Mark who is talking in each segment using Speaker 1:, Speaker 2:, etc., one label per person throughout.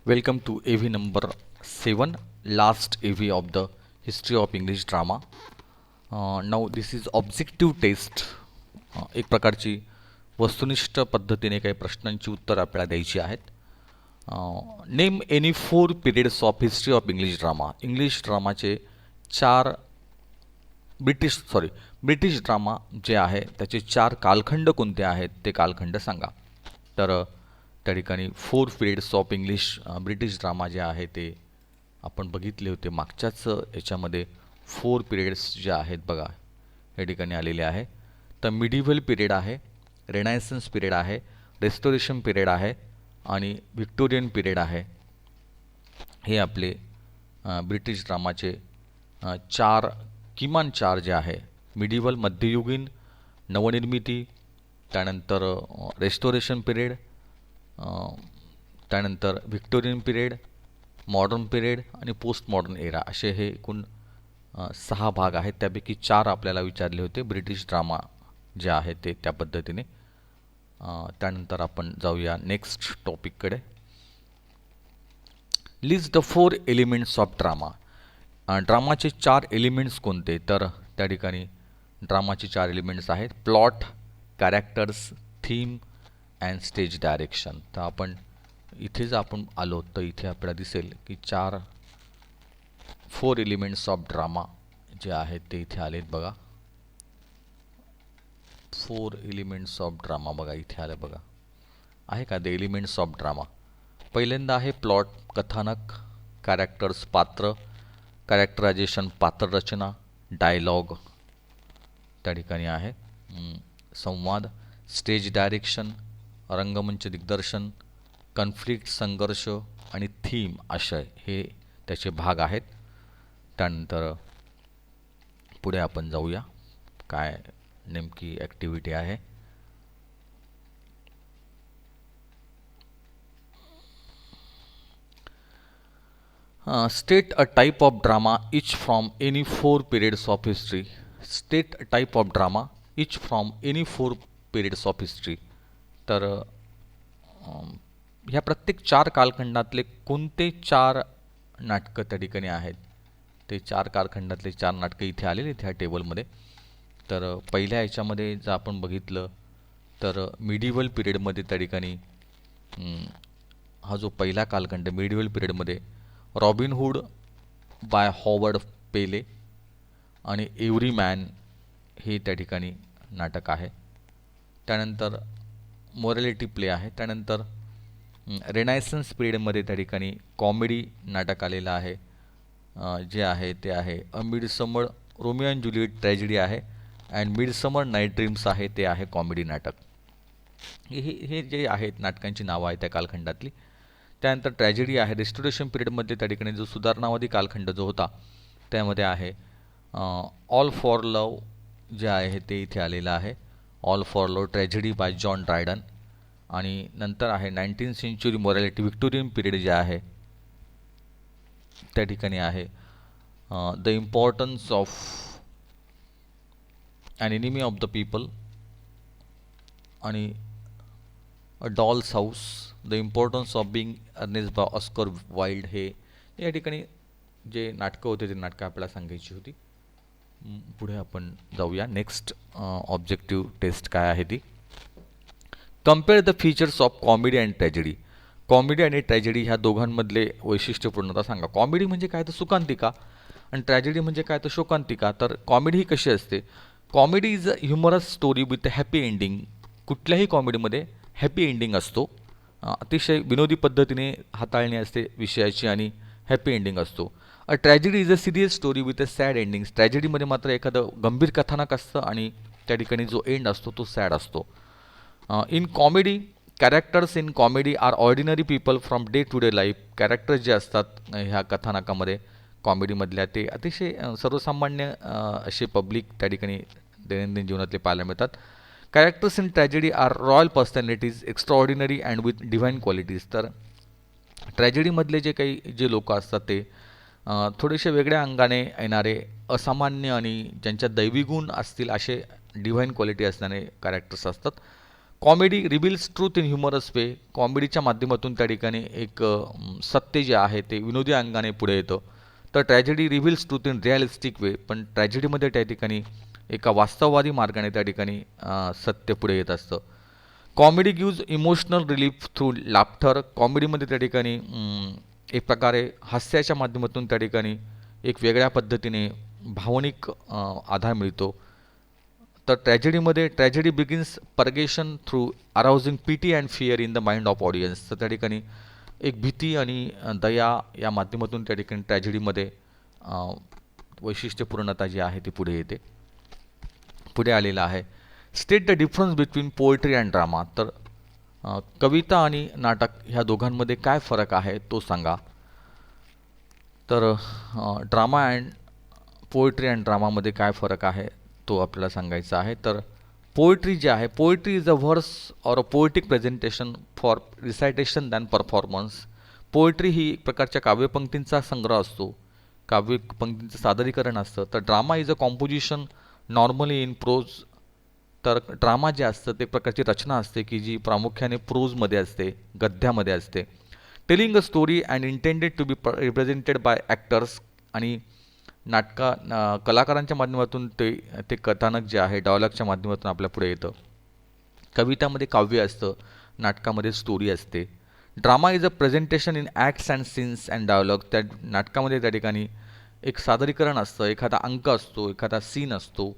Speaker 1: Welcome to AV number 7, last AV of the history of English drama. Now this is objective test. एक प्रकारची वस्तुनिष्ठ पद्धतीने काही प्रश्नांची उत्तर आपल्याला द्यायची आहेत. Name any 4 periods of history of English drama. English ड्रामाचे चार ब्रिटिश ड्रामा जे आहे त्याचे चार कालखंड कोणते आहेत ते कालखंड सांगा. तर त्या ठिकाणी 4 periods of English British drama जे आहे ते आपण बघितले होते मागच्याच याच्यामध्ये. 4 पिरियड्स जे आहेत बघा या ठिकाणी आलेले आहे. तर मिडिव्हल पिरियड आहे, रेनायसन्स पिरियड आहे, रेस्टोरेशन पिरियड आहे आणि व्हिक्टोरियन पिरियड आहे. हे आपले ब्रिटिश ड्रामाचे किमान चार जे आहे. मिडिव्हल मध्ययुगीन, नवनिर्मिती, त्यानंतर रेस्टोरेशन पिरियड, त्यानंतर व्हिक्टोरियन पिरियड, मॉडर्न पिरियड आणि पोस्ट मॉडर्न एरा असे हे एकूण 6 भाग आहेत. त्यापैकी 4 आपल्याला विचारले होते ब्रिटिश ड्रामा जे आहे ते त्या पद्धतीने. त्यानंतर आपण जाऊया नेक्स्ट टॉपिककडे. List the 4 elements of drama. ड्रामाचे 4 एलिमेंट्स कोणते? तर त्या ठिकाणी ड्रामाचे 4 एलिमेंट्स आहेत plot, characters, theme and stage direction. तर आपण इथेच आपण आलो तर इथे आपल्याला दिसेल की 4 एलिमेंट्स ऑफ ड्रामा जे आहेत ते इथे आलेत बघा. 4 एलिमेंट्स ऑफ ड्रामा बघा इथे आलं बघा. आहे का द एलिमेंट्स ऑफ ड्रामा? पहिल्यांदा आहे प्लॉट, कथानक, कॅरेक्टर्स पात्र, कॅरेक्टरायझेशन पात्र रचना, डायलॉग त्या ठिकाणी आहे, संवाद, स्टेज डायरेक्शन रंगमंच दिग्दर्शन, कॉन्फ्लिक्ट संघर्ष आणि थीम आशय हे त्याचे भाग आहेत. त्यानंतर पुढे आपण जाऊया काय नेमकी ॲक्टिव्हिटी आहे. State a type of drama each from any 4 periods of history. State a type of drama each from any 4 periods of history. तर ह्या प्रत्येक 4 कालखंडातले कोणते 4 नाटकं त्या ठिकाणी आहेत ते 4 कालखंडातले 4 नाटकं इथे आलेले आहेत ह्या टेबलमध्ये. तर पहिल्या ह्याच्यामध्ये जर आपण बघितलं तर मिडिव्हल पिरियडमध्ये त्या ठिकाणी हा जो पहिला कालखंड मिडिव्हल पिरियडमध्ये रॉबिनहूड बाय हॉवर्ड पेले आणि एव्हरी मॅन हे त्या ठिकाणी नाटक आहे. त्यानंतर मोरॅलिटी प्ले आहे. त्यानंतर रेनायसन्स पिरियडमध्ये त्या ठिकाणी कॉमेडी नाटक आलेलं आहे जे आहे ते आहे a midsummer Romeo and Juliet tragedy आहे अँड मिडसमर नाईट ड्रीम्स आहे ते आहे कॉमेडी नाटक. हे जे आहेत नाटकांची नावं आहेत त्या कालखंडातली. त्यानंतर ट्रॅजेडी आहे. रेस्टोरेशन पिरियडमध्ये त्या ठिकाणी जो सुधारणावादी कालखंड जो होता त्यामध्ये आहे ऑल फॉर लव जे आहे ते इथे आलेलं आहे. All for love tragedy bye John Dryden. आणि नंतर आहे 19th century morality Victorian period जे आहे त्या ठिकाणी आहे the importance of an enemy of the people आणि a doll's house, the importance of being earnest by Oscar Wilde. हे या ठिकाणी जे नाटकं होते ते नाटकं आपल्याला सांगायची होती. पुढे आपण जाऊया नेक्स्ट ऑब्जेक्टिव्ह टेस्ट काय आहे ती. Compare the features of comedy and tragedy. Comedy आणि ट्रॅजेडी ह्या दोघांमधले वैशिष्ट्यपूर्णता सांगा. कॉमेडी म्हणजे काय तर सुखांतिका आणि ट्रॅजेडी म्हणजे काय तर शोकांतिका. तर कॉमेडी ही कशी असते? Comedy is a humorous story with happy ending. कुठल्याही कॉमेडीमध्ये हॅपी एंडिंग असतो. अतिशय विनोदी पद्धतीने हाताळणी असते विषयाची आणि हॅपी एंडिंग असतो. A tragedy is a serious story with a sad ending. ट्रॅजेडीमध्ये मात्र एखादं गंभीर कथानक असतं आणि त्या ठिकाणी जो एंड असतो तो सॅड असतो. In comedy characters in comedy are ordinary people from day to day life. Characters जे असतात ह्या कथानकामध्ये कॉमेडीमधल्या ते अतिशय सर्वसामान्य असे पब्लिक त्या ठिकाणी दैनंदिन जीवनातले पाहायला मिळतात. Characters in tragedy are royal personalities extraordinary and with divine qualities. तर ट्रॅजेडीमधले जे काही जे लोक असतात ते थोडेसे वेगळ्या अंगाने येणारे असामान्य आणि ज्यांच्यात दैवी गुण असतील असे डिव्हाइन क्वालिटी असणारे कॅरेक्टर्स असतात. Comedy reveals truth in humorous way. कॉमेडीच्या माध्यमातून त्या ठिकाणी एक सत्य जे आहे ते विनोदी अंगाने पुढे येतं. तर tragedy reveals truth in realistic way. पण ट्रॅजेडीमध्ये त्या ठिकाणी एका वास्तववादी मार्गाने त्या ठिकाणी सत्य पुढे येत असतं. Comedy gives emotional relief through laughter. कॉमेडीमध्ये त्या ठिकाणी एक प्रकारे हास्याच्या माध्यमातून त्या ठिकाणी एक वेगळ्या पद्धतीने भावनिक आधार मिळतो. तर ट्रॅजेडीमध्ये tragedy begins purgation through arousing pity and fear in the mind of audience. तर त्या ठिकाणी एक भीती आणि दया या माध्यमातून त्या ठिकाणी ट्रॅजेडीमध्ये वैशिष्ट्यपूर्णता जी आहे ती पुढे येते, पुढे आलेलं आहे. State the difference between poetry and drama. तर कविता आणि नाटक ह्या दोघांमध्ये काय फरक आहे तो सांगा. तर ड्रामा अँड पोएट्री अँड ड्रामामध्ये काय फरक आहे तो आपल्याला सांगायचा आहे. तर पोएट्री जे आहे, poetry is a verse or a poetic presentation for recitation than performance. Poetry ही एक प्रकारच्या काव्यपंक्तींचा संग्रह असतो, काव्यपंक्तींचं सादरीकरण असतं. तर drama is a composition normally in prose. तर ड्रामा जे असतं ते प्रकारची रचना असते की जी प्रामुख्याने प्रोजमध्ये असते, गद्यामध्ये असते. Telling a story and intended to be represented by actors. आणि कलाकारांच्या माध्यमातून ते ते कथानक जे आहे डायलॉगच्या माध्यमातून आपल्या पुढे येतं. कवितामध्ये काव्य असतं, नाटकामध्ये स्टोरी असते. Drama is a presentation in acts and scenes and dialogue. त्या नाटकामध्ये त्या ठिकाणी एक सादरीकरण असतं, एखादा अंक असतो, एखादा सीन असतो,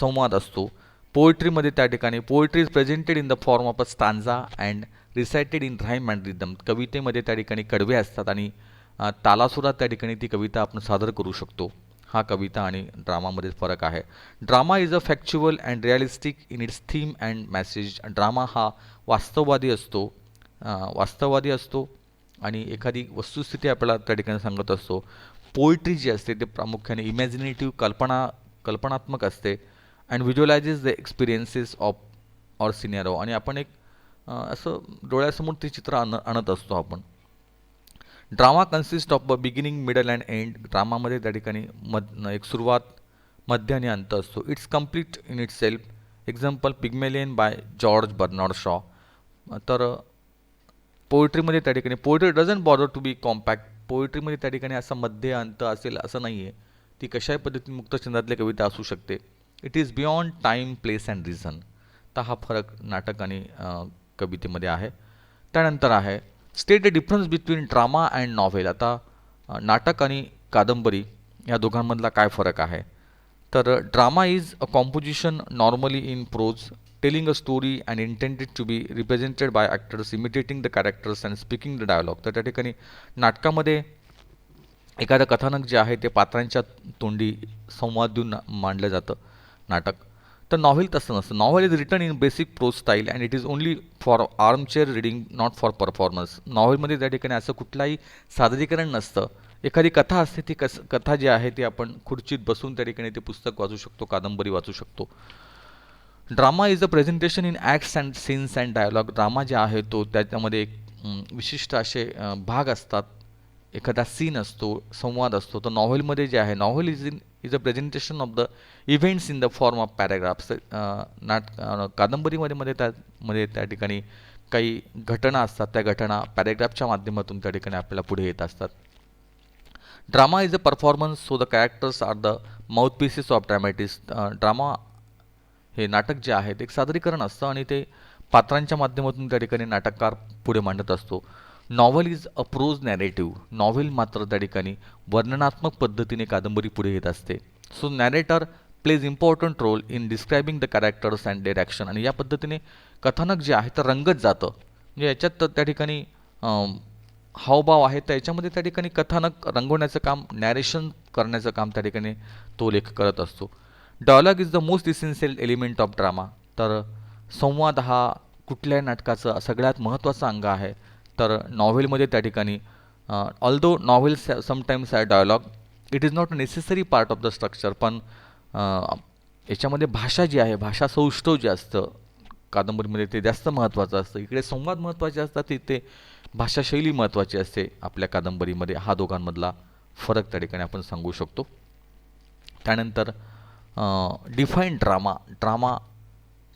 Speaker 1: संवाद असतो. पोएट्रीमध्ये त्या ठिकाणी poetry is presented in the form of a stanza and recited in rhyme and rhythm. कवितेमध्ये त्या ठिकाणी कडवे असतात आणि तालासुरात त्या ठिकाणी ती कविता आपण सादर करू शकतो. हा कविता आणि ड्रामामध्ये फरक आहे. Drama is a factual and realistic in its theme and message. Drama हा वास्तववादी असतो, वास्तववादी असतो आणि एखादी वस्तुस्थिती आपल्याला त्या ठिकाणी सांगत असतो. पोएट्री जी असते ते प्रामुख्याने इमॅजिनेटिव्ह कल्पनात्मक असते and visualises the experiences of or scenario. आणि आपण एक असं डोळ्यासमोर ते चित्र आणत असतो आपण. Drama consist of a beginning middle and end. ड्रामामध्ये त्या ठिकाणी एक सुरुवात, मध्य आणि अंत असतो. It's complete in its self. Example Pygmalion by George Bernard Shaw. तर पोएट्रीमध्ये त्या ठिकाणी poetry doesn't bother to be compact. पोएट्रीमध्ये त्या ठिकाणी असा मध्य अंत असेल असं नाही आहे. ती कशाही पद्धतीने मुक्तछंदातली कविता असू शकते. It is beyond time, place and reason. तर हा फरक नाटक आणि कवितेमध्ये आहे. त्यानंतर आहे state the difference between drama and novel. आता नाटक आणि कादंबरी या दोघांमधला काय फरक आहे. तर drama is a composition normally in prose telling a story and intended to be represented by actors imitating the characters and speaking the dialogue. तर त्या ठिकाणी नाटकामध्ये एखादं कथानक जे आहे ते पात्रांच्या तोंडी संवाद देऊन मांडलं जातं नाटक. तर नॉव्हेल तसं नसतं. Novel is written in basic prose style and it is only for armchair reading, not for performance. नॉव्हेलमध्ये त्या ठिकाणी असं कुठलाही सादरीकरण नसतं. एखादी कथा असते, ती कथा जी आहे ती आपण खुर्चीत बसून त्या ठिकाणी ते पुस्तक वाचू शकतो, कादंबरी वाचू शकतो. Drama is a presentation in acts and scenes and dialogue. Drama जे आहे तो त्याच्यामध्ये एक विशिष्ट असे भाग असतात, एखादा सीन असतो, संवाद असतो. तर नॉव्हेलमध्ये जे आहे, novel is a presentation of the events in the form of paragraphs. कादंबरीमध्ये त्यामध्ये त्या ठिकाणी काही घटना असतात, त्या घटना पॅराग्राफच्या माध्यमातून त्या ठिकाणी आपल्याला पुढे येत असतात. Drama is a performance, so the characters are the mouthpieces of dramatist. Drama हे नाटक जे आहे ते एक सादरीकरण असतं आणि ते पात्रांच्या माध्यमातून त्या ठिकाणी नाटककार पुढे मांडत असतो. Novel is a prose narrative. Novel मात्र त्या ठिकाणी वर्णनात्मक पद्धतीने कादंबरी पुढे येत असते. So narrator plays important role in describing the characters and their action. आणि या पद्धतीने कथानक जे आहे तर रंगत जातं. म्हणजे याच्यात त्या ठिकाणी हावभाव आहे, तर याच्यामध्ये त्या ठिकाणी कथानक रंगवण्याचं काम, नॅरेशन करण्याचं काम त्या ठिकाणी तो लेखक करत असतो. Dialogue is the most essential element of drama. तर संवाद हा कुठल्याही नाटकाचा सगळ्यात महत्त्वाचा अंग आहे. तर नॉव्हेलमध्ये त्या ठिकाणी although novels sometimes have dialogue, it is not a necessary part of the structure. पण याच्यामध्ये भाषा जी आहे, भाषा सौष्ठव जे असतं कादंबरीमध्ये ते जास्त महत्त्वाचं असतं. इकडे संवाद महत्त्वाचे असतात, तिथे भाषाशैली महत्त्वाची असते आपल्या कादंबरीमध्ये. हा दोघांमधला फरक त्या ठिकाणी आपण सांगू शकतो. त्यानंतर डिफाईन ड्रामा. ड्रामा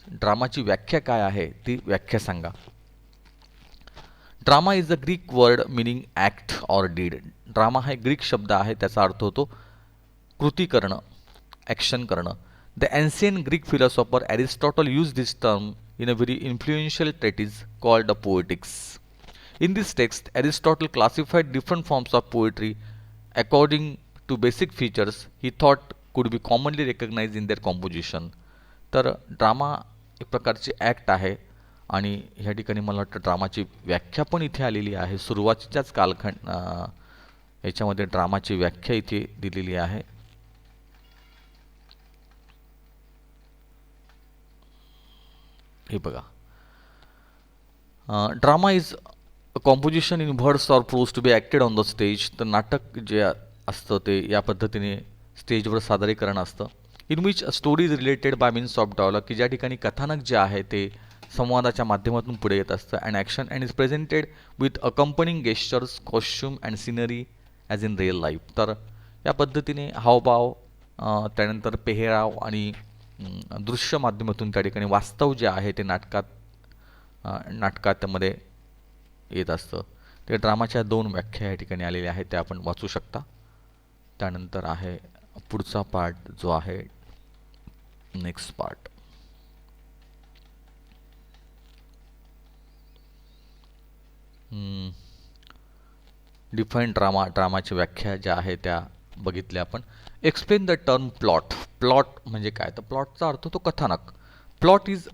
Speaker 1: ड्रामाची व्याख्या काय आहे ती व्याख्या सांगा. Drama is a Greek word meaning act or deed. Drama हा एक ग्रीक शब्द आहे, त्याचा अर्थ होतो कृती करणं, ॲक्शन करणं. The ancient Greek philosopher Aristotle use this term in a very influential treatise called the Poetics. In this text, Aristotle classified different forms of poetry according to basic features he thought could be commonly recognized in their composition. तर drama एक प्रकारचे act आहे आणि ह्या ठिकाणी मला वाटतं ड्रामाची व्याख्या पण इथे आलेली आहे. सुरुवातीच्याच कालखंड याच्यामध्ये ड्रामाची व्याख्या इथे दिलेली आहे. हे बघा, drama is a composition in words or prose to be acted on the stage. तर नाटक जे असतं ते या पद्धतीने स्टेजवर सादरीकरण असतं. In which a story is related by means of dialogue, की ज्या ठिकाणी कथानक जे आहे ते संवादाच्या माध्यमातून पुढे येत असतं. And action and is presented with accompanying gestures, costume and scenery as in real life. तर या पद्धतीने हावभाव, त्यानंतर पेहराव आणि दृश्य माध्यमातून त्या ठिकाणी वास्तव जे आहे ते नाटकामध्ये येत असतं. ते ड्रामाच्या 2 व्याख्या या ठिकाणी आलेल्या आहेत, त्या आपण वाचू शकता. त्यानंतर आहे पुढचा पार्ट जो आहे नेक्स्ट पार्ट. डिफाईन ड्रामा, ड्रामाची व्याख्या ज्या आहे त्या बघितल्या आपण. Explain the term plot. Plot म्हणजे काय, तर प्लॉटचा अर्थ तो कथानक. Plot is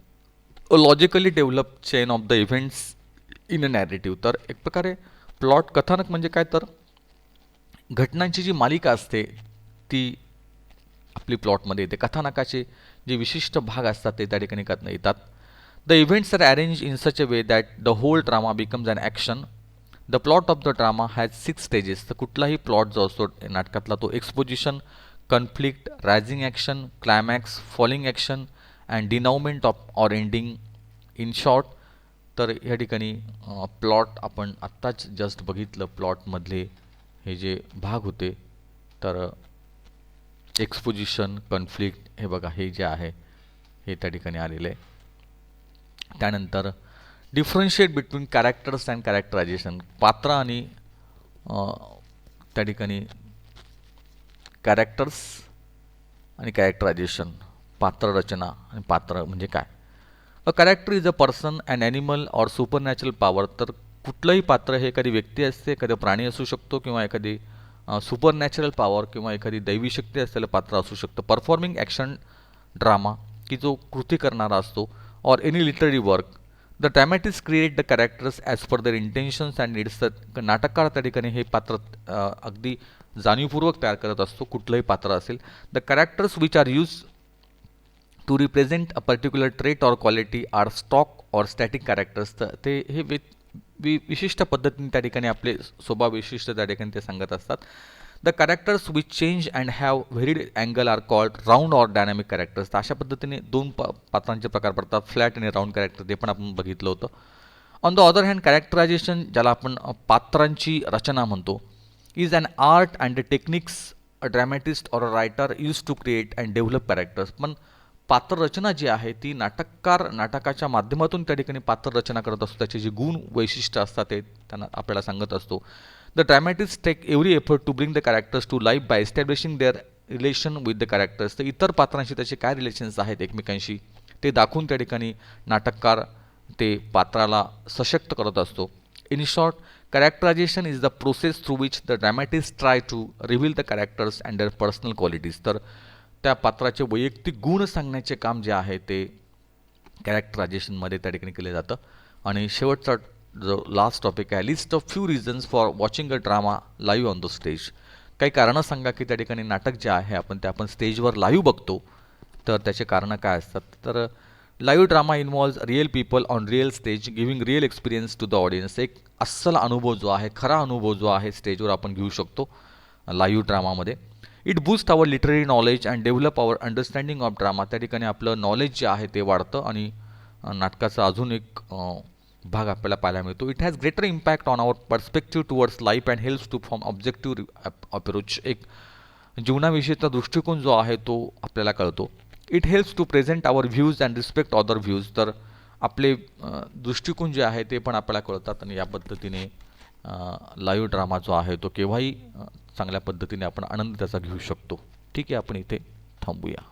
Speaker 1: a logically develop chain of the events in a narrative. तर एक प्रकारे प्लॉट, कथानक म्हणजे काय, तर घटनांची जी मालिका असते ती आपली प्लॉटमध्ये येते. कथानकाचे जे विशिष्ट भाग असतात ते त्या ठिकाणी येतात. The events are arrange in such a way that the whole drama becomes an action. The plot of the drama has 6 stages. तर कुठलाही प्लॉट जो असतो नाटकातला तो exposition, conflict, rising action, climax, falling action and denouement of or ending. In short, तर या ठिकाणी plot आपण आत्ताच जस्ट बघितलं. प्लॉटमधले हे जे भाग होते तर एक्सपोजिशन, कन्फ्लिक्ट, हे बघा हे जे आहे हे त्या ठिकाणी आलेलं आहे. त्यानंतर differentiate between characters and characterisation. पात्र आणि त्या ठिकाणी कॅरेक्टर्स आणि कॅरेक्टरायझेशन, पात्र रचना आणि पात्र म्हणजे काय. A character is a person, an animal or supernatural power. तर कुठलंही पात्र हे एखादी व्यक्ती असते, एखादा प्राणी असू शकतो किंवा एखादी सुपरनॅचरल पॉवर किंवा एखादी दैवी शक्ती असलेलं पात्र असू शकतं. परफॉर्मिंग ॲक्शन ड्रामा, की जो कृती करणारा असतो, or any literary work. The dramatist create the characters as per their intentions and needs. तर नाटककार त्या ठिकाणी हे पात्र अगदी जाणीवपूर्वक तयार करत असतो, कुठलंही पात्र असेल. The characters which are use to represent a particular trait or quality are stock or static characters. तर ते हे विशिष्ट पद्धतीने त्या ठिकाणी आपले स्वभाव विशिष्ट त्या ठिकाणी ते सांगत असतात. The characters which change and have varied angle are called round or dynamic characters. तर अशा पद्धतीने 2 पात्रांचे प्रकार पडतात, फ्लॅट आणि राऊंड कॅरेक्टर. ते पण आपण बघितलं होतं. On the other hand, characterisation ज्याला आपण पात्रांची रचना म्हणतो, is an art and the techniques a dramatist or a writer use to create and develop characters. पण पात्ररचना जी आहे ती नाटककार नाटकाच्या माध्यमातून त्या ठिकाणी पात्ररचना करत असतो. त्याचे जे गुण वैशिष्ट्य असतात ते त्यांना आपल्याला सांगत असतो. The dramatist take every effort to bring the characters to life by establishing their relation with the characters. तर इतर पात्रांशी त्याचे काय रिलेशन्स आहेत एकमेकांशी ते दाखवून त्या ठिकाणी नाटककार ते पात्राला सशक्त करत असतो. In short, characterisation is the process through which the dramatist try to reveal the characters and their personal qualities. तर त्या पात्राचे वैयक्तिक गुण सांगण्याचे काम जे आहे ते कॅरेक्टरायझेशनमध्ये त्या ठिकाणी केले जातं. आणि शेवटचा जो लास्ट टॉपिक आहे, list of few reasons for watching a drama live on the stage. काही कारणं सांगा की त्या ठिकाणी नाटक जे आहे आपण स्टेजवर लाईव्ह बघतो, तर त्याचे कारणं काय असतात. तर live drama involves real people on real stage giving real experience to the audience. एक अस्सल अनुभव जो आहे, खरा अनुभव जो आहे स्टेजवर आपण घेऊ शकतो लाईव्ह ड्रामामध्ये. It boost our literary knowledge and develop our understanding of drama. त्या ठिकाणी आपलं नॉलेज जे आहे ते वाढतं आणि नाटकाचा अजून एक भाग आपल्याला पाहायला मिळतो. It has greater impact on our perspective towards life and helps to form objective approach. एक जीवनाविषयीचा दृष्टिकोन जो आहे तो आपल्याला कळतो. It helps to present our views and respect other views. तर आपले दृष्टिकोन जे आहे ते पण आपल्याला कळतात आणि या पद्धतीने लाईव्ह ड्रामा जो आहे तो केव्हाही चांगल्या पद्धतीने आपण आनंद त्याचा घेऊ शकतो. ठीक आहे, आपण इथे थांबूया.